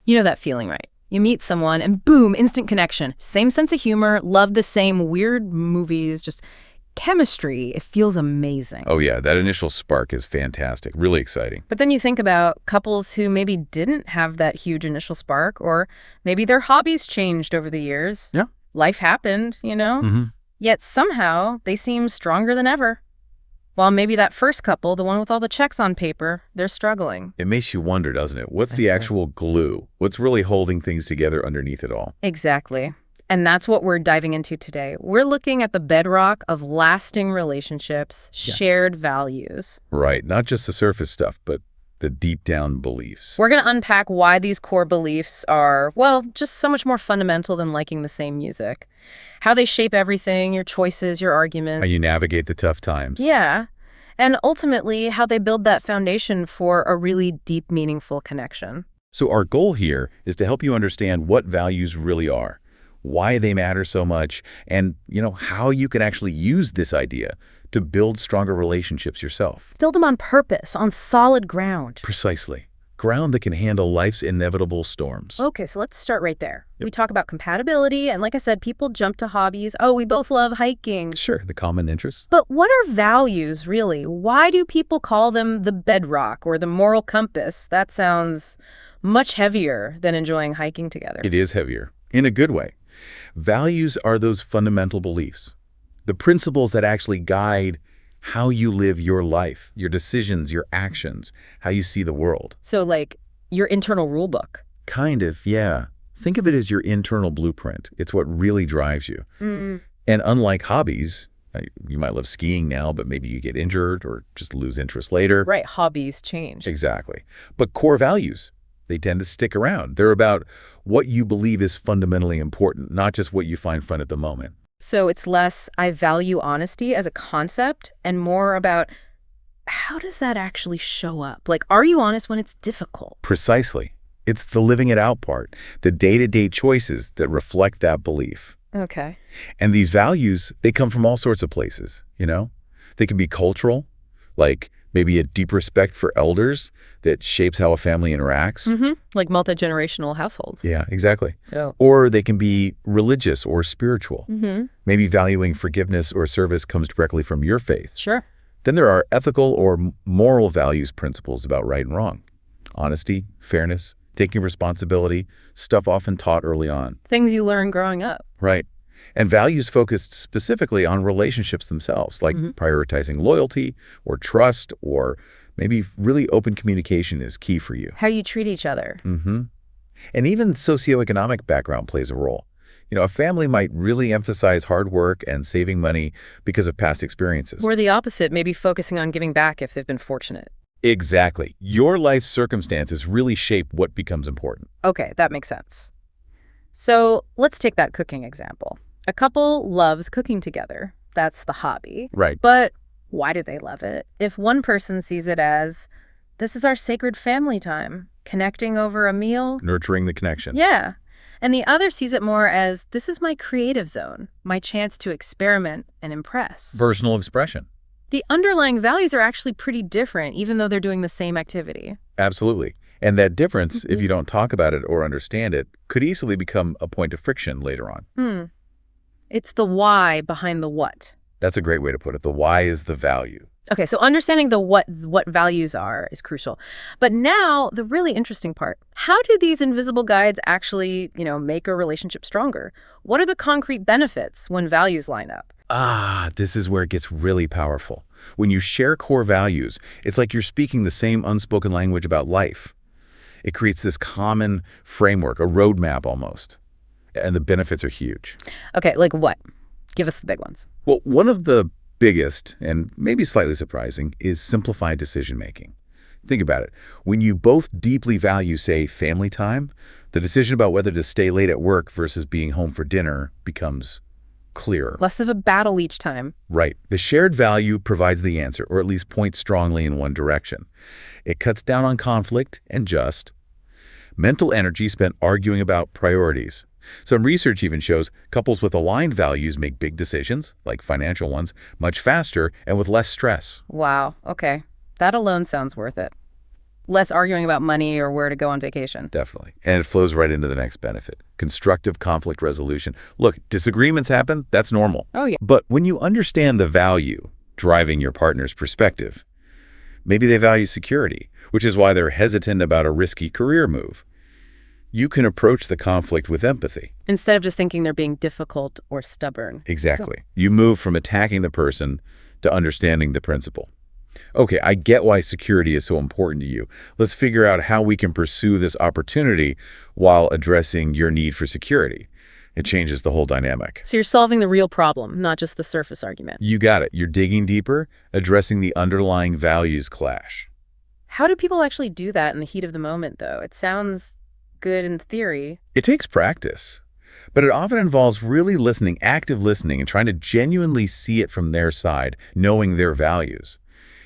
You know that feeling, right? You meet someone and boom, instant connection. Same sense of humor, love the same weird movies, just chemistry. It feels amazing. Oh yeah, that initial spark is fantastic, really exciting. But then you think about couples who maybe didn't have that huge initial spark, or maybe their hobbies changed over the years. Yeah. Life happened, you know? Mm-hmm. Yet somehow they seem stronger than ever. While maybe that first couple, the one with all the checks on paper, they're struggling. It makes you wonder, doesn't it? What's the That's right. actual glue? What's really holding things together underneath it all? Exactly. And that's what we're diving into today. We're looking at the bedrock of lasting relationships, shared values. Right, not just the surface stuff, but the deep down beliefs. We're going to unpack why these core beliefs are, well, just so much more fundamental than liking the same music. How they shape everything, your choices, your arguments. How you navigate the tough times. Yeah. And ultimately, how they build that foundation for a really deep, meaningful connection. So our goal here is to help you understand what values really are, why they matter so much, and, how you can actually use this idea to build stronger relationships yourself. Build them on purpose, on solid ground. Precisely. Ground that can handle life's inevitable storms. Okay, so let's start right there. We talk about compatibility, and like I said, people jump to hobbies. Oh, we both love hiking. Sure, the common interests. But what are values, really? Why do people call them the bedrock or the moral compass? That sounds much heavier than enjoying hiking together. It is heavier, in a good way. Values are those fundamental beliefs, the principles that actually guide how you live your life, your decisions, your actions, how you see the world. So like your internal rule book. Kind of, yeah. Think of it as your internal blueprint. It's what really drives you. Mm. And unlike hobbies, you might love skiing now, but maybe you get injured or just lose interest later. Right, hobbies change. Exactly. But core values, they tend to stick around. They're about what you believe is fundamentally important, not just what you find fun at the moment. So it's less, I value honesty as a concept, and more about how does that actually show up? Like, are you honest when it's difficult? Precisely. It's the living it out part, the day-to-day choices that reflect that belief. Okay. And these values, they come from all sorts of places, They can be cultural, like maybe a deep respect for elders that shapes how a family interacts. Mm-hmm. Like multi-generational households. Yeah, exactly. Yeah. Or they can be religious or spiritual. Mm-hmm. Maybe valuing forgiveness or service comes directly from your faith. Sure. Then there are ethical or moral values principles about right and wrong. Honesty, fairness, taking responsibility, stuff often taught early on. Things you learn growing up. Right. And values focused specifically on relationships themselves, like prioritizing loyalty or trust, or maybe really open communication is key for you. How you treat each other. Mm-hmm. And even socioeconomic background plays a role. A family might really emphasize hard work and saving money because of past experiences. Or the opposite, maybe focusing on giving back if they've been fortunate. Exactly. Your life circumstances really shape what becomes important. Okay, that makes sense. So let's take that cooking example. A couple loves cooking together. That's the hobby. Right. But why do they love it? If one person sees it as, this is our sacred family time, connecting over a meal. Nurturing the connection. Yeah. And the other sees it more as, this is my creative zone, my chance to experiment and impress. Personal expression. The underlying values are actually pretty different, even though they're doing the same activity. Absolutely. And that difference, if you don't talk about it or understand it, could easily become a point of friction later on. It's the why behind the what. That's a great way to put it. The why is the value. Okay, so understanding the what values are is crucial. But now, the really interesting part. How do these invisible guides actually, make a relationship stronger? What are the concrete benefits when values line up? This is where it gets really powerful. When you share core values, it's like you're speaking the same unspoken language about life. It creates this common framework, a roadmap almost. And the benefits are huge. Okay, like what? Give us the big ones. Well, one of the biggest, and maybe slightly surprising, is simplified decision-making. Think about it. When you both deeply value, say, family time, the decision about whether to stay late at work versus being home for dinner becomes clearer. Less of a battle each time. Right. The shared value provides the answer, or at least points strongly in one direction. It cuts down on conflict and mental energy spent arguing about priorities. Some research even shows couples with aligned values make big decisions, like financial ones, much faster and with less stress. Wow, okay. That alone sounds worth it. less arguing about money or where to go on vacation. Definitely. And it flows right into the next benefit. Constructive conflict resolution. Look, disagreements happen. That's normal. Oh, yeah. But when you understand the value driving your partner's perspective, maybe they value security, which is why they're hesitant about a risky career move. You can approach the conflict with empathy. Instead of just thinking they're being difficult or stubborn. Exactly. You move from attacking the person to understanding the principle. Okay, I get why security is so important to you. Let's figure out how we can pursue this opportunity while addressing your need for security. It changes the whole dynamic. So you're solving the real problem, not just the surface argument. You got it. You're digging deeper, addressing the underlying values clash. How do people actually do that in the heat of the moment, though? It sounds good in theory. It takes practice, but it often involves really listening, active listening, and trying to genuinely see it from their side, knowing their values.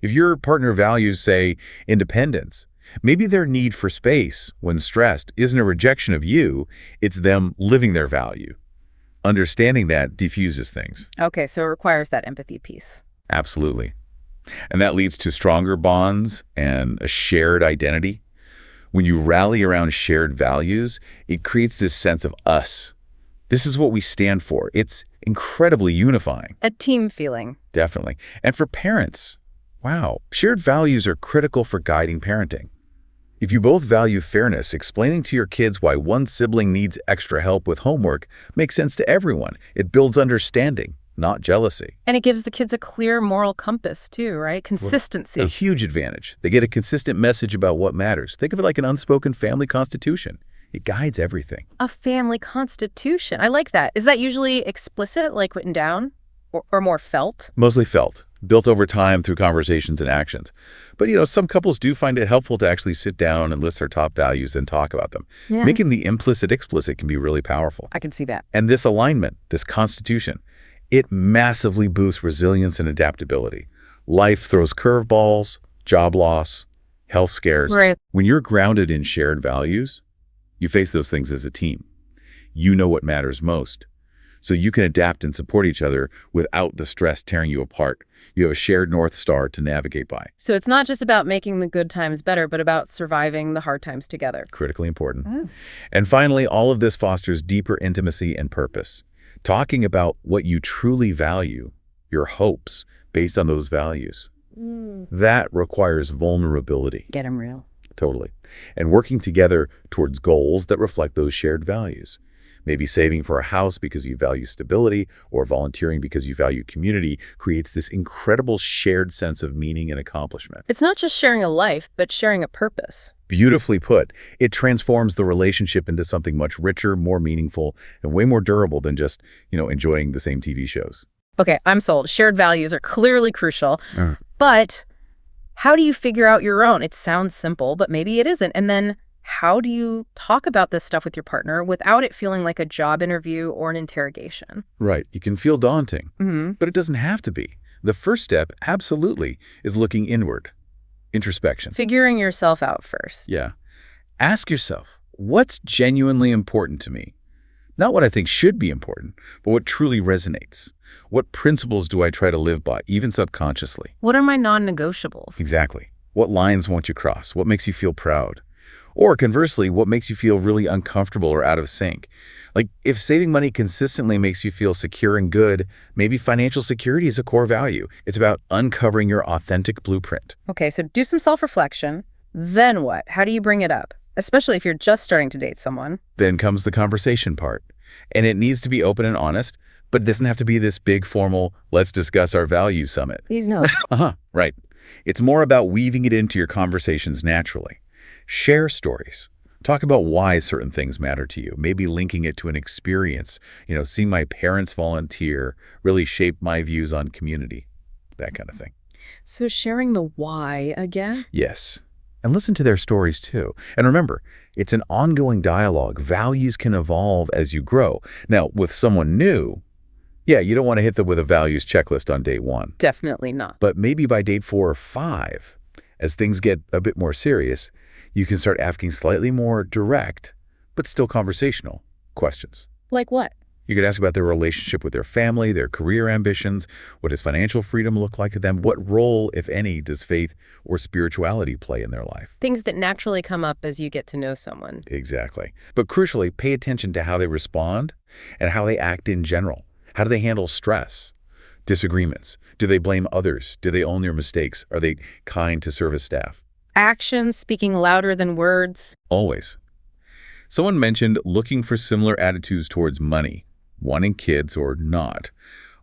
If your partner values, say, independence, maybe their need for space when stressed isn't a rejection of you, it's them living their value. Understanding that diffuses things. Okay, so it requires that empathy piece. Absolutely. And that leads to stronger bonds and a shared identity. When you rally around shared values, it creates this sense of us. This is what we stand for. It's incredibly unifying. A team feeling. Definitely. And for parents, wow, shared values are critical for guiding parenting. If you both value fairness, explaining to your kids why one sibling needs extra help with homework makes sense to everyone. It builds understanding, not jealousy. And it gives the kids a clear moral compass, too, right? Consistency. A huge advantage. They get a consistent message about what matters. Think of it like an unspoken family constitution. It guides everything. A family constitution. I like that. Is that usually explicit, like written down, or more felt? Mostly felt, built over time through conversations and actions. But, some couples do find it helpful to actually sit down and list their top values and talk about them. Yeah. Making the implicit explicit can be really powerful. I can see that. And this alignment, this constitution, it massively boosts resilience and adaptability. Life throws curveballs, job loss, health scares. Right. When you're grounded in shared values, you face those things as a team. You know what matters most. So you can adapt and support each other without the stress tearing you apart. You have a shared North Star to navigate by. So it's not just about making the good times better, but about surviving the hard times together. Critically important. Oh. And finally, all of this fosters deeper intimacy and purpose. Talking about what you truly value, your hopes based on those values. That requires vulnerability. Get 'em real. Totally. And working together towards goals that reflect those shared values. Maybe saving for a house because you value stability, or volunteering because you value community, creates this incredible shared sense of meaning and accomplishment. It's not just sharing a life, but sharing a purpose. Beautifully put. It transforms the relationship into something much richer, more meaningful, and way more durable than just, enjoying the same TV shows. Okay, I'm sold. Shared values are clearly crucial, but how do you figure out your own? It sounds simple, but maybe it isn't. And then how do you talk about this stuff with your partner without it feeling like a job interview or an interrogation? Right. It can feel daunting, Mm-hmm. but it doesn't have to be. The first step, absolutely, is looking inward. Introspection. Figuring yourself out first. Yeah. Ask yourself, what's genuinely important to me? Not what I think should be important, but what truly resonates. What principles do I try to live by, even subconsciously? What are my non-negotiables? Exactly. What lines won't you cross? What makes you feel proud? Or conversely, what makes you feel really uncomfortable or out of sync? Like, if saving money consistently makes you feel secure and good, maybe financial security is a core value. It's about uncovering your authentic blueprint. Okay, so do some self-reflection. Then what? How do you bring it up? Especially if you're just starting to date someone. Then comes the conversation part. And it needs to be open and honest, but it doesn't have to be this big formal, let's discuss our values summit. Please no. Right. It's more about weaving it into your conversations naturally. Share stories. Talk about why certain things matter to you, maybe linking it to an experience. Seeing my parents volunteer really shaped my views on community, that kind of thing. So sharing the why again? Yes. And listen to their stories too. And remember, it's an ongoing dialogue. Values can evolve as you grow. Now, with someone new, you don't want to hit them with a values checklist on day 1. Definitely not. But maybe by date 4 or 5, as things get a bit more serious, you can start asking slightly more direct, but still conversational questions. Like what? You could ask about their relationship with their family, their career ambitions. What does financial freedom look like to them? What role, if any, does faith or spirituality play in their life? Things that naturally come up as you get to know someone. Exactly. But crucially, pay attention to how they respond and how they act in general. How do they handle stress, disagreements? Do they blame others? Do they own their mistakes? Are they kind to service staff? Actions speaking louder than words. Always. Someone mentioned looking for similar attitudes towards money, wanting kids or not,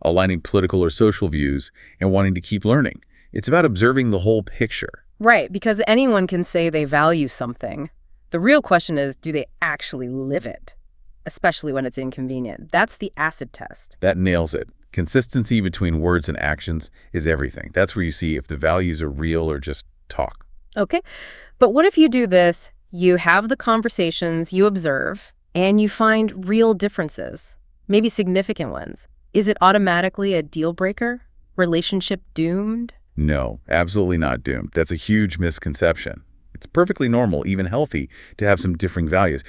aligning political or social views, and wanting to keep learning. It's about observing the whole picture. Right, because anyone can say they value something. The real question is, do they actually live it? Especially when it's inconvenient. That's the acid test. That nails it. Consistency between words and actions is everything. That's where you see if the values are real or just talk. Okay, but what if you do this? You have the conversations, you observe, and you find real differences, maybe significant ones. Is it automatically a deal breaker? Relationship doomed? No, absolutely not doomed. That's a huge misconception. It's perfectly normal, even healthy, to have some differing values.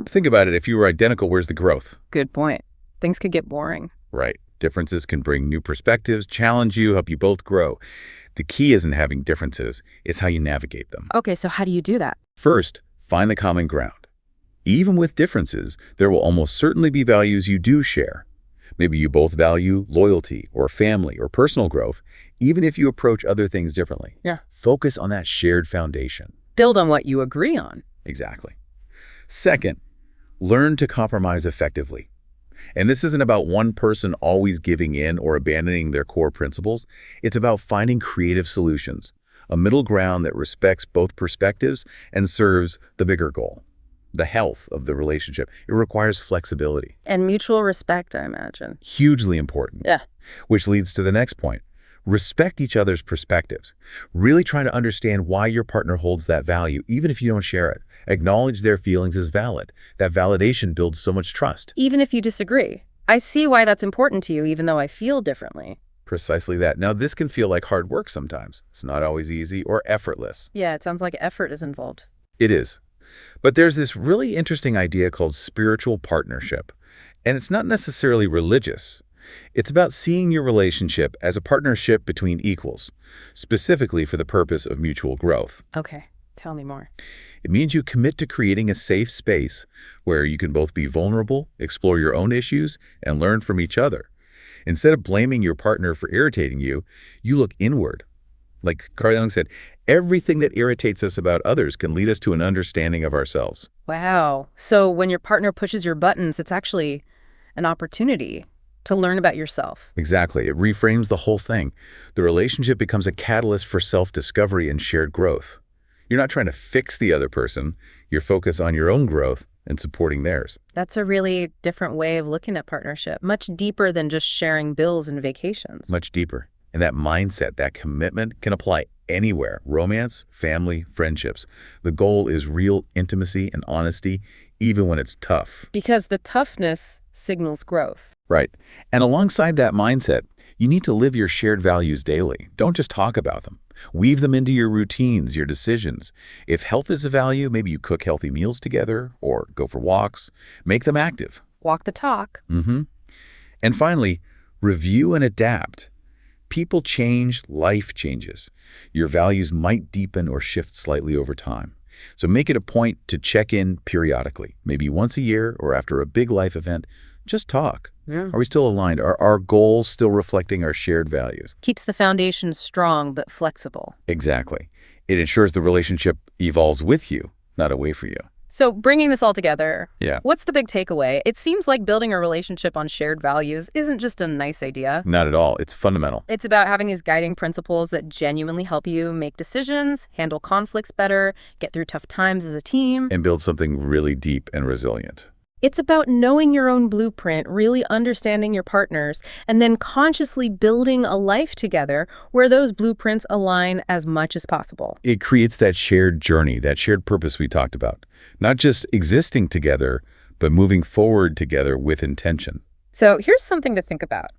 Think about it. If you were identical, where's the growth? Good point. Things could get boring. Right. Differences can bring new perspectives, challenge you, help you both grow. The key isn't having differences, it's how you navigate them. Okay, so how do you do that? First, find the common ground. Even with differences, there will almost certainly be values you do share. Maybe you both value loyalty or family or personal growth, even if you approach other things differently. Yeah. Focus on that shared foundation. Build on what you agree on. Exactly. Second, learn to compromise effectively. And this isn't about one person always giving in or abandoning their core principles. It's about finding creative solutions, a middle ground that respects both perspectives and serves the bigger goal, the health of the relationship. It requires flexibility. And mutual respect, I imagine. Hugely important. Yeah. Which leads to the next point. Respect each other's perspectives. Really try to understand why your partner holds that value, even if you don't share it. Acknowledge their feelings as valid. That validation builds so much trust. Even if you disagree. I see why that's important to you, even though I feel differently. Precisely that. Now, this can feel like hard work sometimes. It's not always easy or effortless. Yeah, it sounds like effort is involved. It is. But there's this really interesting idea called spiritual partnership. And it's not necessarily religious. It's about seeing your relationship as a partnership between equals, specifically for the purpose of mutual growth. Okay, tell me more. It means you commit to creating a safe space where you can both be vulnerable, explore your own issues, and learn from each other. Instead of blaming your partner for irritating you, you look inward. Like Carl Jung said, everything that irritates us about others can lead us to an understanding of ourselves. Wow. So when your partner pushes your buttons, it's actually an opportunity to learn about yourself. Exactly. It reframes the whole thing. The relationship becomes a catalyst for self-discovery and shared growth. You're not trying to fix the other person. You're focused on your own growth and supporting theirs. That's a really different way of looking at partnership, much deeper than just sharing bills and vacations. Much deeper. And that mindset, that commitment can apply anywhere. Romance, family, friendships. The goal is real intimacy and honesty, even when it's tough. Because the toughness signals growth. Right. And alongside that mindset, you need to live your shared values daily. Don't just talk about them. Weave them into your routines, your decisions. If health is a value, maybe you cook healthy meals together or go for walks. Make them active. Walk the talk. And finally, review and adapt. People change, life changes. Your values might deepen or shift slightly over time. So make it a point to check in periodically, maybe once a year or after a big life event. Just talk. Yeah. Are we still aligned? Are our goals still reflecting our shared values? Keeps the foundation strong but flexible. Exactly. It ensures the relationship evolves with you, not away from you. So bringing this all together, Yeah. what's the big takeaway? It seems like building a relationship on shared values isn't just a nice idea. Not at all. It's fundamental. It's about having these guiding principles that genuinely help you make decisions, handle conflicts better, get through tough times as a team. And build something really deep and resilient. It's about knowing your own blueprint, really understanding your partners, and then consciously building a life together where those blueprints align as much as possible. It creates that shared journey, that shared purpose we talked about. Not just existing together, but moving forward together with intention. So here's something to think about.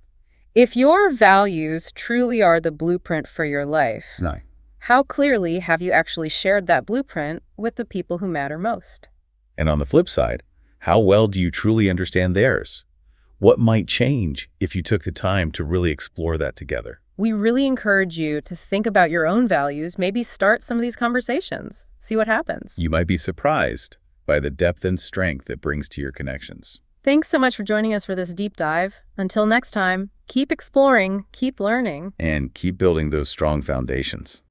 If your values truly are the blueprint for your life, No. how clearly have you actually shared that blueprint with the people who matter most? And on the flip side, how well do you truly understand theirs? What might change if you took the time to really explore that together? We really encourage you to think about your own values, maybe start some of these conversations, see what happens. You might be surprised by the depth and strength it brings to your connections. Thanks so much for joining us for this deep dive. Until next time, keep exploring, keep learning. And keep building those strong foundations.